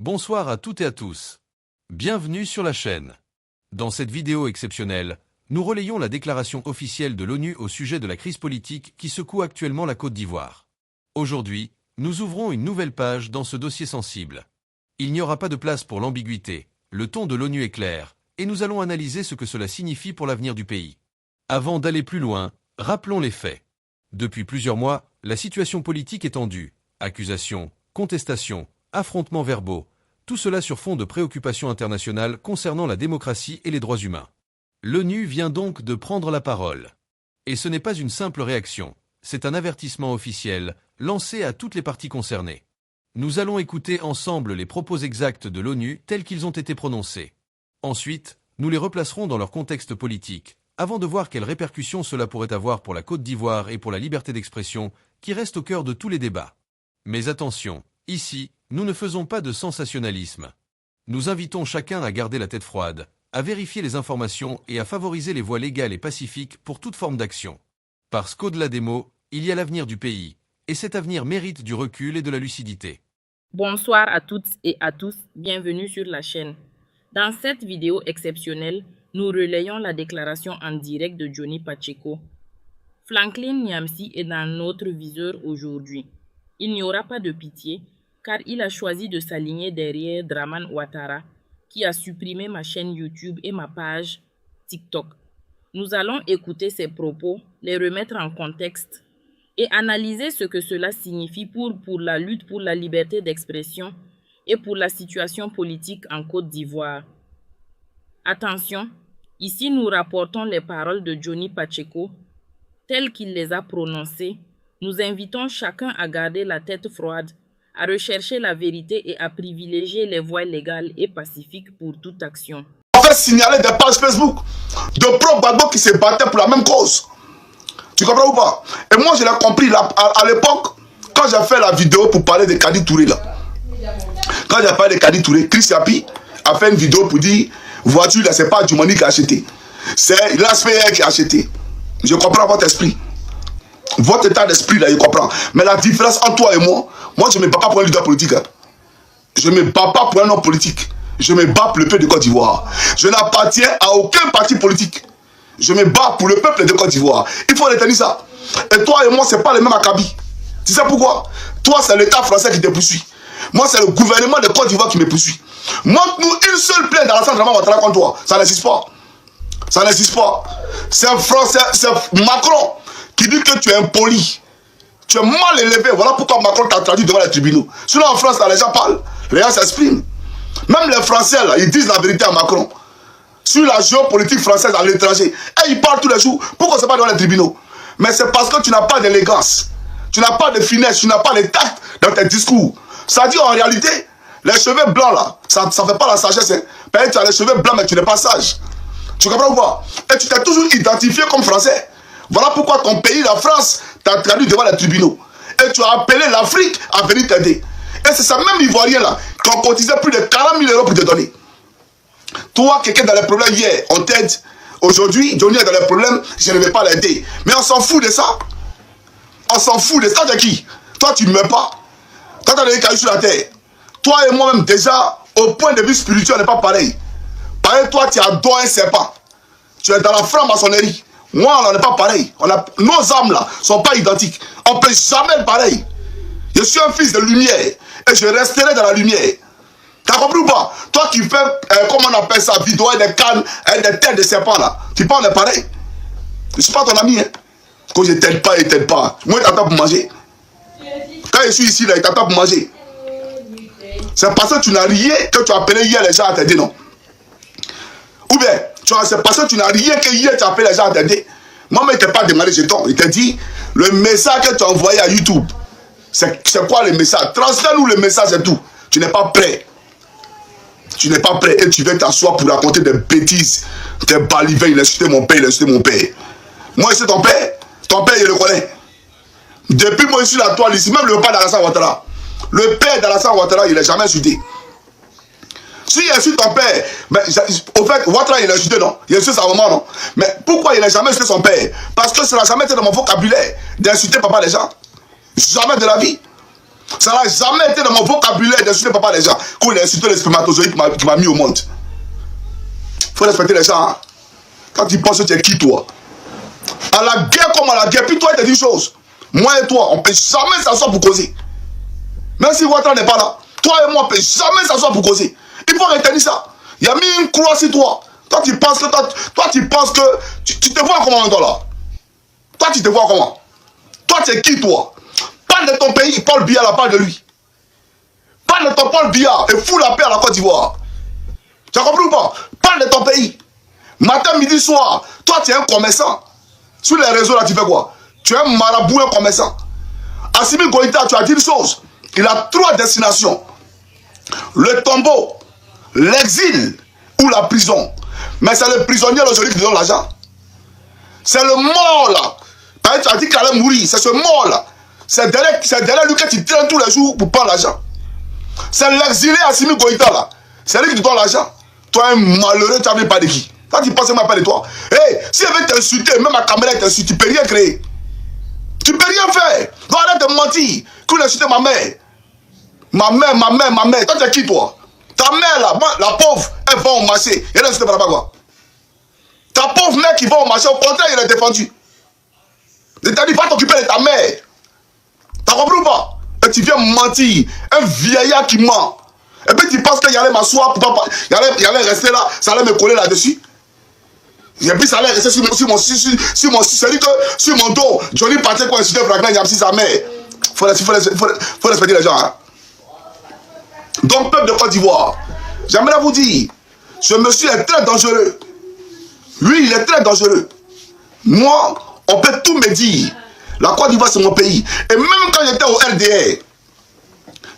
Bonsoir à toutes et à tous. Bienvenue sur la chaîne. Dans cette vidéo exceptionnelle, nous relayons la déclaration officielle de l'ONU au sujet de la crise politique qui secoue actuellement la Côte d'Ivoire. Aujourd'hui, nous ouvrons une nouvelle page dans ce dossier sensible. Il n'y aura pas de place pour l'ambiguïté, le ton de l'ONU est clair, et nous allons analyser ce que cela signifie pour l'avenir du pays. Avant d'aller plus loin, rappelons les faits. Depuis plusieurs mois, la situation politique est tendue. Accusations, contestations, affrontements verbaux, tout cela sur fond de préoccupations internationales concernant la démocratie et les droits humains. L'ONU vient donc de prendre la parole. Et ce n'est pas une simple réaction, c'est un avertissement officiel lancé à toutes les parties concernées. Nous allons écouter ensemble les propos exacts de l'ONU tels qu'ils ont été prononcés. Ensuite, nous les replacerons dans leur contexte politique, avant de voir quelles répercussions cela pourrait avoir pour la Côte d'Ivoire et pour la liberté d'expression, qui reste au cœur de tous les débats. Mais attention, ici, nous ne faisons pas de sensationnalisme. Nous invitons chacun à garder la tête froide, à vérifier les informations et à favoriser les voies légales et pacifiques pour toute forme d'action. Parce qu'au-delà des mots, il y a l'avenir du pays, et cet avenir mérite du recul et de la lucidité. Bonsoir à toutes et à tous, bienvenue sur la chaîne. Dans cette vidéo exceptionnelle, nous relayons la déclaration en direct de Johnny Pacheco. Franklin Nyamsi est dans notre viseur aujourd'hui. Il n'y aura pas de pitié, car il a choisi de s'aligner derrière Dramane Ouattara, qui a supprimé ma chaîne YouTube et ma page TikTok. Nous allons écouter ses propos, les remettre en contexte et analyser ce que cela signifie pour la lutte pour la liberté d'expression et pour la situation politique en Côte d'Ivoire. Attention, ici nous rapportons les paroles de Johnny Pacheco telles qu'il les a prononcées. Nous invitons chacun à garder la tête froide, à rechercher la vérité et à privilégier les voies légales et pacifiques pour toute action. On fait signaler des pages Facebook de pro-Gbagbo qui se battaient pour la même cause. Tu comprends ou pas? Et moi je l'ai compris là, à l'époque, quand j'ai fait la vidéo pour parler de Kadi Touré là. Quand j'ai parlé de Kadi Touré, Chris Yapi a fait une vidéo pour dire voiture là, c'est pas Djoumani qui a acheté. C'est l'ASPR qui a acheté. Je comprends votre esprit. Votre état d'esprit là, je comprends. Mais la différence entre toi et moi je ne me bats pas pour un leader politique. Hein. Je ne me bats pas pour un homme politique. Je me bats pour le peuple de Côte d'Ivoire. Je n'appartiens à aucun parti politique. Je me bats pour le peuple de Côte d'Ivoire. Il faut retenir ça. Et toi et moi, ce n'est pas le même acabit. Tu sais pourquoi? Toi, c'est l'État français qui te poursuit. Moi, c'est le gouvernement de Côte d'Ivoire qui me poursuit. Montre-nous une seule plainte dans l'Assemblée nationale contre toi. Ça n'existe pas. Ça n'existe pas. C'est Macron qui dit que tu es impoli. Tu es mal élevé. Voilà pourquoi Macron t'a traduit devant les tribunaux. Sinon, en France, là, les gens parlent. Les gens s'expriment. Même les Français, là, ils disent la vérité à Macron. Sur la géopolitique française à l'étranger. Et ils parlent tous les jours. Pourquoi c'est pas devant les tribunaux? Mais c'est parce que tu n'as pas d'élégance. Tu n'as pas de finesse. Tu n'as pas de tact dans tes discours. Ça dit en réalité, les cheveux blancs, là, ça ne fait pas la sagesse. Hein. Tu as les cheveux blancs, mais tu n'es pas sage. Tu comprends ou pas? Et tu t'es toujours identifié comme français. Voilà pourquoi ton pays, la France, t'a traduit devant les tribunaux. Et tu as appelé l'Afrique à venir t'aider. Et c'est ça même Ivoirien là, qui ont cotisé plus de 40 000 € pour te donner. Toi, quelqu'un dans les problèmes hier, on t'aide. Aujourd'hui, Johnny est dans les problèmes, je ne vais pas l'aider. Mais on s'en fout de ça. On s'en fout de ça de qui? Toi, tu ne meurs pas. Quand tu as des cailloux sur la terre, toi et moi-même, déjà, au point de vue spirituel, on n'est pas pareil. Pareil, toi, tu adores un serpent. Tu es dans la franc-maçonnerie. Moi, on n'est pas pareil. Nos âmes là ne sont pas identiques. On ne peut jamais être pareil. Je suis un fils de lumière et je resterai dans la lumière. T'as compris ou pas? Toi qui fais, comment on appelle ça, vidéo et des cannes et des têtes de serpents là. Tu penses on est pareil? Je ne suis pas ton ami. Hein. Quand je t'aide pas, il t'aide pas. Moi, il t'attend pour manger. Quand je suis ici, là, il t'attend pour manger. C'est parce que tu n'as rien que tu as appelé hier les gens à t'aider, non? Ou bien, c'est parce que tu n'as rien que hier tu as appelé les gens à t'aider. Moi, mais il ne t'a pas demandé jeton. Il t'a dit, le message que tu as envoyé à YouTube, c'est quoi le message? Transfère-nous le message et tout. Tu n'es pas prêt. Tu n'es pas prêt et tu viens t'asseoir pour raconter des bêtises. T'es balivé, il a insulté mon père, il a insulté mon père. Moi, c'est ton père. Ton père, il le connaît. Depuis moi, je suis la toile ici, même le père d'Alassane Ouattara. Le père d'Alassane Ouattara, il n'a jamais insulté. Si il insulte ton père, mais, au fait, Ouattara, il a insulté, non? Il insulte sa maman, non? Mais pourquoi il n'a jamais insulté son père? Parce que ça n'a jamais été dans mon vocabulaire d'insulter papa les gens. Jamais de la vie. Ça n'a jamais été dans mon vocabulaire d'insulter papa les gens. Quand il a insulté les spermatozoïdes qui m'a mis au monde. Il faut respecter les gens. Hein. Quand tu penses que tu es qui toi? À la guerre comme à la guerre, puis toi il te dit une chose. Moi et toi, on ne peut jamais s'asseoir pour causer. Même si Ouattara n'est pas là, toi et moi, on ne peut jamais s'asseoir pour causer. Il faut retenir ça. Il y a mis une croix sur toi. Toi, tu penses que tu te vois comment toi là? Toi, tu te vois comment? Toi, tu es qui toi? Parle de ton pays, Paul Biya là, parle de lui. Parle de ton Paul Biya et fous la paix à la Côte d'Ivoire. Tu as compris ou pas? Parle de ton pays. Matin, midi, soir, toi, tu es un commerçant. Sur les réseaux là, tu fais quoi? Tu es un marabout, un commerçant. Assimi Goïta, tu as dit une chose. Il a 3 destinations. Le tombeau, l'exil ou la prison. Mais c'est le prisonnier aujourd'hui qui donne l'argent. C'est le mort là. Tu as dit qu'il allait mourir. C'est ce mort là. C'est derrière lui que tu traînes tous les jours pour prendre l'argent. C'est l'exilé Assimi Goïta là. C'est lui qui te donne l'argent. Toi, un malheureux, tu n'avais pas de qui? Quand tu penses que je m'appelle de toi. Hey, si elle veut t'insulter, même ma caméra t'insulte, tu ne peux rien créer. Tu ne peux rien faire. Donc arrête de mentir. Qu'on a insulté ma mère. Ma mère. Toi, tu es qui toi? Ta mère là, la pauvre, elle va au marché. Elle a insulté par là-bas quoi. Ta pauvre mère qui va au marché, au contraire, elle est défendue. Je t'ai dit, va t'occuper de ta mère. T'as compris ou pas? Et tu viens mentir. Un vieillard qui ment. Et puis tu penses qu'il allait m'asseoir pour pas. Il allait rester là, ça allait me coller là-dessus. Et puis ça allait rester sur mon dos. Johnny Pacheco quoi insulter Franklin Nyamsi sa mère. Faut respecter les gens. Hein. Donc, peuple de Côte d'Ivoire, j'aimerais vous dire, ce monsieur est très dangereux. Lui, il est très dangereux. Moi, on peut tout me dire. La Côte d'Ivoire, c'est mon pays. Et même quand j'étais au RDR,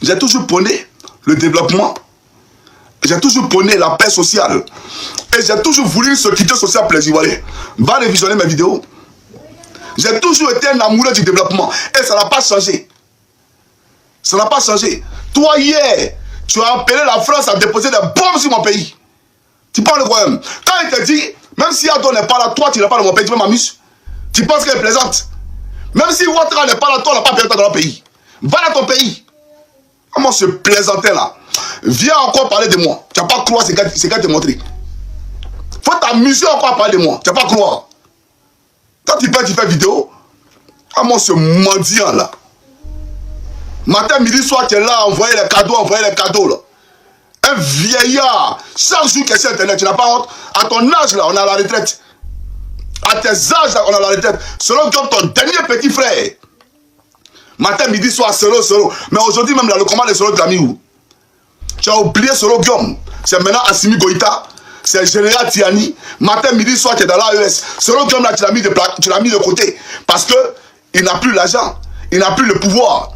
j'ai toujours prôné le développement. J'ai toujours prôné la paix sociale. Et j'ai toujours voulu une sécurité sociale pour les Ivoiriens. Va révisionner mes vidéos. J'ai toujours été un amoureux du développement. Et ça n'a pas changé. Ça n'a pas changé. Toi, hier, tu as appelé la France à déposer des bombes sur mon pays. Tu parles de quoi même? Quand il te dit, même si Ado n'est pas là, toi, tu n'es pas dans mon pays, tu m'amuses. Tu penses qu'elle est plaisante. Même si Ouattara n'est pas là, toi, on n'a pas perdu dans le pays. Va dans ton pays. Comment se plaisanter là? Viens encore parler de moi. Tu n'as pas croire ce qu'elle te montré. Faut t'amuser encore à parler de moi. Tu n'as pas croire. Quand tu fais vidéo, comment ce mendiant là? Matin, midi, soir, tu es là, envoyer les cadeaux là. Un vieillard, chaque jour que c'est internet, tu n'as pas honte. À ton âge là, on a la retraite. À tes âges là, on a la retraite. Selon ton dernier petit frère. Matin, midi, soir, solo. Mais aujourd'hui même là, le combat de Solo, tu l'as mis où? Tu as oublié Solo Guillaume. C'est maintenant Assimi Goïta. C'est Général Tiani. Matin, midi, soir, tu es dans l'AES. Solo Guillaume là, tu l'as mis de côté. Parce que il n'a plus l'argent. Il n'a plus le pouvoir.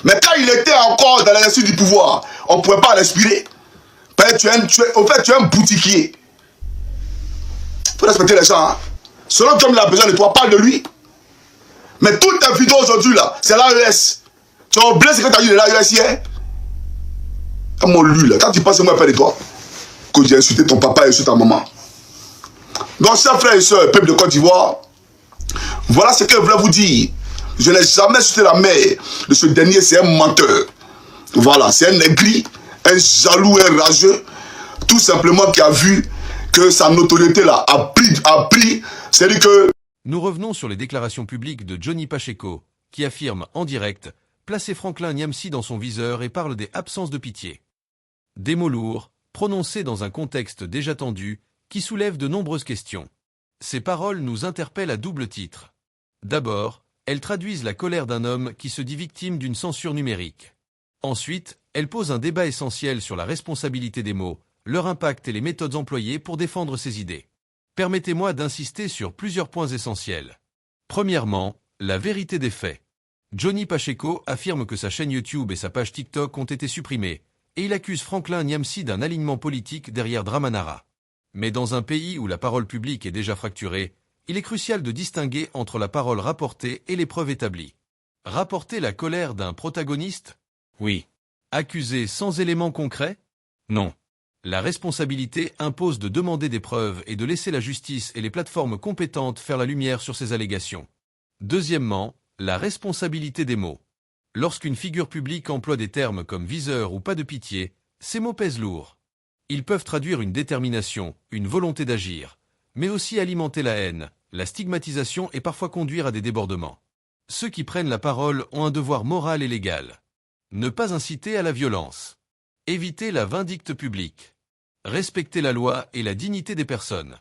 Mais quand il était encore dans l'exercice du pouvoir, on ne pouvait pas respirer. Tu es un boutiquier. Il faut respecter les gens. Hein. Selon comme il a besoin de toi, parle de lui. Mais toutes tes vidéos aujourd'hui, là, c'est l'AES. Tu as oublié ce que tu as dit de l'AES hier? Comment lui, là, quand tu penses que moi, père de toi, que j'ai insulté ton papa et insulté ta maman. Donc, chers frères et sœurs, peuple de Côte d'Ivoire, voilà ce que je voulais vous dire. Je n'ai jamais insulté la mère de ce dernier, c'est un menteur. Voilà, c'est un aigri, un jaloux, un rageux, tout simplement qui a vu que sa notoriété là a pris, c'est-à-dire que... Nous revenons sur les déclarations publiques de Johnny Pacheco, qui affirme en direct placer Franklin Nyamsi dans son viseur et parle des absences de pitié. Des mots lourds, prononcés dans un contexte déjà tendu, qui soulèvent de nombreuses questions. Ces paroles nous interpellent à double titre. D'abord, elles traduisent la colère d'un homme qui se dit victime d'une censure numérique. Ensuite, elles posent un débat essentiel sur la responsabilité des mots, leur impact et les méthodes employées pour défendre ses idées. Permettez-moi d'insister sur plusieurs points essentiels. Premièrement, la vérité des faits. Johnny Pacheco affirme que sa chaîne YouTube et sa page TikTok ont été supprimées, et il accuse Franklin Nyamsi d'un alignement politique derrière Dramanara. Mais dans un pays où la parole publique est déjà fracturée, il est crucial de distinguer entre la parole rapportée et les preuves établies. Rapporter la colère d'un protagoniste? Oui. Accuser sans éléments concrets? Non. La responsabilité impose de demander des preuves et de laisser la justice et les plateformes compétentes faire la lumière sur ces allégations. Deuxièmement, la responsabilité des mots. Lorsqu'une figure publique emploie des termes comme viseur ou pas de pitié, ces mots pèsent lourd. Ils peuvent traduire une détermination, une volonté d'agir, mais aussi alimenter la haine, la stigmatisation et parfois conduire à des débordements. Ceux qui prennent la parole ont un devoir moral et légal. Ne pas inciter à la violence. Éviter la vindicte publique. Respecter la loi et la dignité des personnes.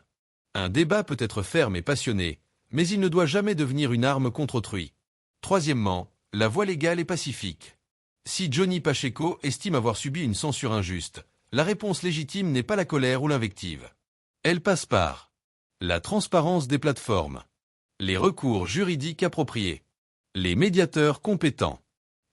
Un débat peut être ferme et passionné, mais il ne doit jamais devenir une arme contre autrui. Troisièmement, la voie légale et pacifique. Si Johnny Pacheco estime avoir subi une censure injuste, la réponse légitime n'est pas la colère ou l'invective. Elle passe par la transparence des plateformes, les recours juridiques appropriés, les médiateurs compétents,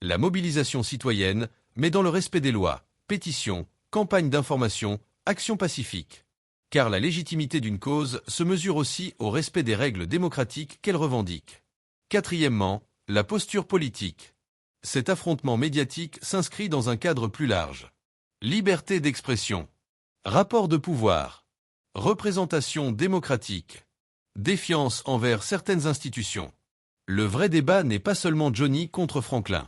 la mobilisation citoyenne, mais dans le respect des lois, pétitions, campagnes d'information, actions pacifiques. Car la légitimité d'une cause se mesure aussi au respect des règles démocratiques qu'elle revendique. Quatrièmement, la posture politique. Cet affrontement médiatique s'inscrit dans un cadre plus large. Liberté d'expression, rapport de pouvoir, représentation démocratique, défiance envers certaines institutions. Le vrai débat n'est pas seulement Johnny contre Franklin.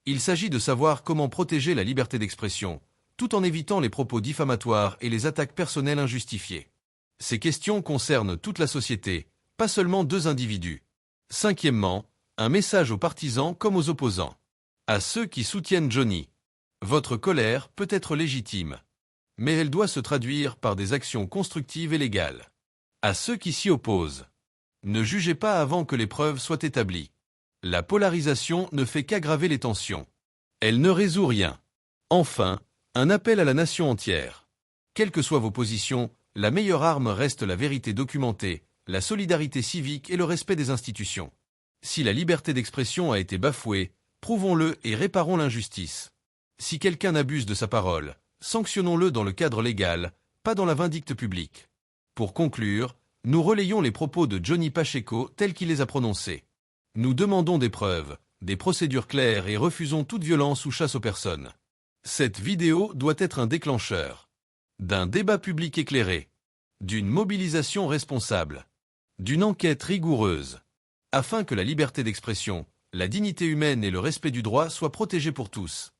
Il s'agit de savoir comment protéger la liberté d'expression, tout en évitant les propos diffamatoires et les attaques personnelles injustifiées. Ces questions concernent toute la société, pas seulement deux individus. Cinquièmement, un message aux partisans comme aux opposants. À ceux qui soutiennent Johnny. Votre colère peut être légitime, mais elle doit se traduire par des actions constructives et légales. À ceux qui s'y opposent. Ne jugez pas avant que les preuves soient établies. La polarisation ne fait qu'aggraver les tensions. Elle ne résout rien. Enfin, un appel à la nation entière. Quelles que soient vos positions, la meilleure arme reste la vérité documentée, la solidarité civique et le respect des institutions. Si la liberté d'expression a été bafouée, prouvons-le et réparons l'injustice. Si quelqu'un abuse de sa parole, sanctionnons-le dans le cadre légal, pas dans la vindicte publique. Pour conclure, nous relayons les propos de Johnny Pacheco tels qu'il les a prononcés. Nous demandons des preuves, des procédures claires et refusons toute violence ou chasse aux personnes. Cette vidéo doit être un déclencheur d'un débat public éclairé, d'une mobilisation responsable, d'une enquête rigoureuse, afin que la liberté d'expression, la dignité humaine et le respect du droit soient protégés pour tous.